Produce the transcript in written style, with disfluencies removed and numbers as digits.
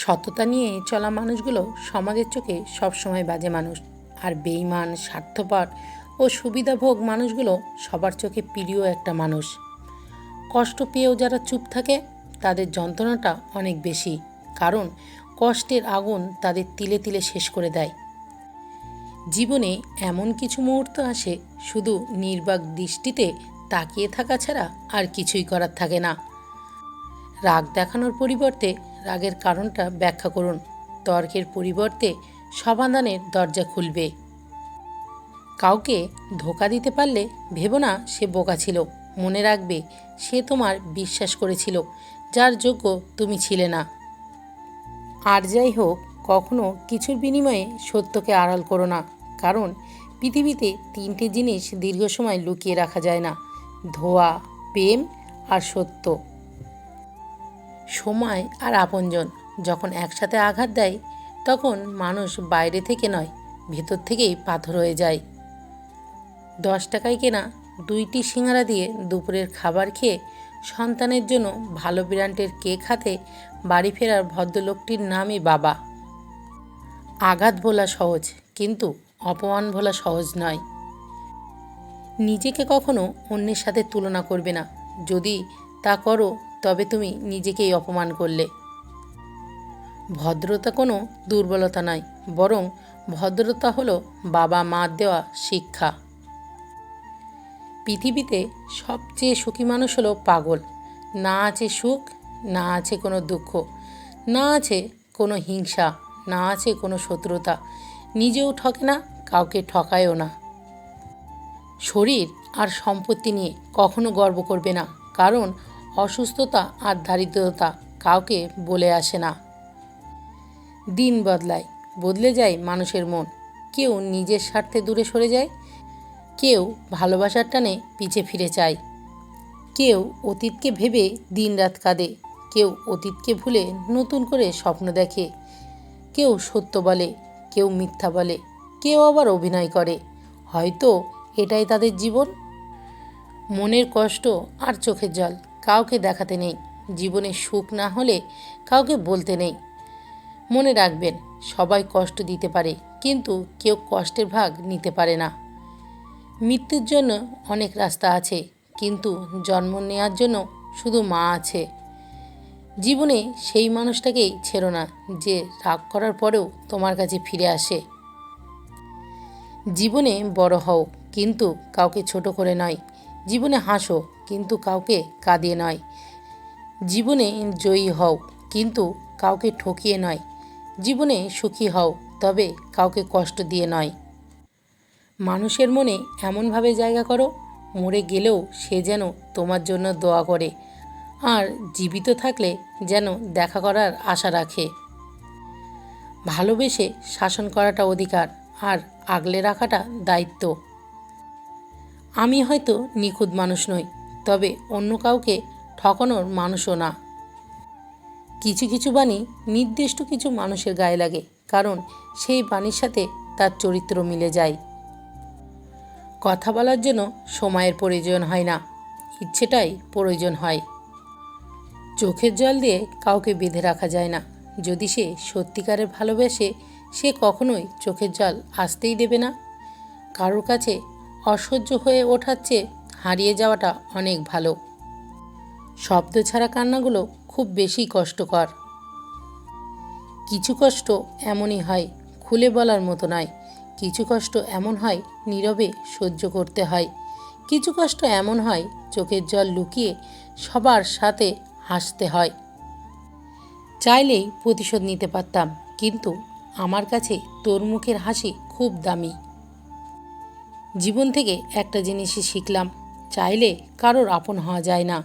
সততা নিয়ে চলা মানুষগুলো সমাজের চোখে সবসময় বাজে মানুষ, আর বেইমান, স্বার্থপর ও সুবিধাভোগ মানুষগুলো সবার চোখে প্রিয় একটা মানুষ। কষ্ট পেয়েও যারা চুপ থাকে তাদের যন্ত্রণাটা অনেক বেশি, কারণ কষ্টের আগুন তাদের তিলে তিলে শেষ করে দেয়। জীবনে এমন কিছু মুহূর্ত আসে, শুধু নির্বাক দৃষ্টিতে তাকিয়ে থাকা ছাড়া আর কিছুই করার থাকে না। রাগ দেখানোর পরিবর্তে রাগের কারণটা ব্যাখ্যা করুন। তর্কের পরিবর্তে সমাধানের দরজা খুলবে। কাউকে ধোঁকা দিতে পারলে ভেবো না সে বোকা ছিল, মনে রাখবে সে তোমার বিশ্বাস করেছিল যার যোগ্য তুমি ছিলে না। আর যাই হোক, কখনো কিছুর বিনিময়ে সত্যকে আড়াল করো না, কারণ পৃথিবীতে তিনটে জিনিস দীর্ঘ সময় লুকিয়ে রাখা যায় না: ধোঁয়া, প্রেম আর সত্য। সময় আর আপনজন যখন একসাথে আঘাত দেয়, তখন মানুষ বাইরে থেকে নয়, ভেতর থেকেই পাথর হয়ে যায়। 10 টাকায় কেনা 2টি সিঙ্গারা দিয়ে দুপুরের খাবার খেয়ে সন্তানের জন্য ভালো ব্র্যান্ডের কেক হাতে বাড়ি ফেরার ভদ্রলোকটির নামই বাবা। আঘাত ভোলা সহজ, কিন্তু অপমান ভোলা সহজ নয়। নিজেকে কখনো অন্যের সাথে তুলনা করবে না, যদি তা করো তবে তুমি নিজেকেই অপমান করলে। ভদ্রতা কোনো দুর্বলতা নয়, বরং ভদ্রতা হলো বাবা মার দেওয়া শিক্ষা। পৃথিবীতে সবচেয়ে সুখী মানুষ হলো পাগল। না আছে সুখ, না আছে কোনো দুঃখ, না আছে কোনো হিংসা, না আছে কোনো শত্রুতা। নিজেও ঠকে না, কাউকে ঠকায়ও না। শরীর আর সম্পত্তি নিয়ে কখনো গর্ব করবে না, কারণ অসুস্থতা আর দারিদ্রতা কাউকে বলে আসে না। দিন বদলায়, বদলে যায় মানুষের মন। কেউ নিজের স্বার্থে দূরে সরে যায়, কেউ ভালোবাসার টানে পিছে ফিরে চায়, কেউ অতীতকে ভেবে দিনরাত কাঁদে, কেউ অতীতকে ভুলে নতুন করে স্বপ্ন দেখে, কেউ সত্য বলে, কেউ মিথ্যা বলে, কেউ আবার অভিনয় করে। হয়তো এটাই তাদের জীবন। মনের কষ্ট আর চোখের জল কাউকে দেখাতে নেই। জীবনে সুখ না হলে কাউকে বলতে নেই। মনে রাখবেন, সবাই কষ্ট দিতে পারে, কিন্তু কেউ কষ্টের ভাগ নিতে পারে না। মৃত্যুর জন্য অনেক রাস্তা আছে, কিন্তু জন্ম নেওয়ার জন্য শুধু মা আছে। জীবনে সেই মানুষটাকেই ছেড়ো না, যে রাগ করার পরেও তোমার কাছে ফিরে আসে। জীবনে বড় হও, কিন্তু কাউকে ছোট করে নয়। জীবনে হাসো, কিন্তু কাউকে কাঁদিয়ে নয়। জীবনে জয়ী হও, কিন্তু কাউকে ঠকিয়ে নয়। জীবনে সুখী হও, তবে কাউকে কষ্ট দিয়ে নয়। মানুষের মনে এমনভাবে জায়গা করো, মরে গেলেও সে যেন তোমার জন্য দোয়া করে, আর জীবিত থাকলে যেন দেখা করার আশা রাখে। ভালোবেসে শাসন করাটা অধিকার, আর আগলে রাখাটা দায়িত্ব। আমি হয়তো নিখুঁত মানুষ নই, তবে অন্য কাউকে ঠকানোর মানুষও না। কিছু কিছু বাণী নির্দিষ্ট কিছু মানুষের গায়ে লাগে, কারণ সেই বাণীর সাথে তার চরিত্র মিলে যায়। কথা বলার জন্য সময়ের প্রয়োজন হয় না, ইচ্ছেটাই প্রয়োজন হয়। চোখের জল দিয়ে কাউকে বেঁধে রাখা যায় না। যদি সে সত্যিকারের ভালোবাসে, সে কখনোই চোখের জল আসতেই দেবে না। কারোর কাছে অসহ্য হয়ে ওঠার চেয়ে হারিয়ে যাওয়াটা অনেক ভালো। শব্দ ছাড়া কান্নাগুলো খুব বেশি কষ্টকর। কিছু কষ্ট এমনই হয়, খুলে বলার মতো নয়। কিছু কষ্ট এমন হয়, নীরবে সহ্য করতে হয়। কিছু কষ্ট এমন হয়, চোখের জল লুকিয়ে সবার সাথে হাসতে হয়। চাইলেই প্রতিশোধ নিতে পারতাম, কিন্তু আমার কাছে তোর মুখের হাসি খুব দামি। জীবন থেকে একটা জিনিসই শিখলাম: চাইলে কারোর আপন হওয়া যায় না।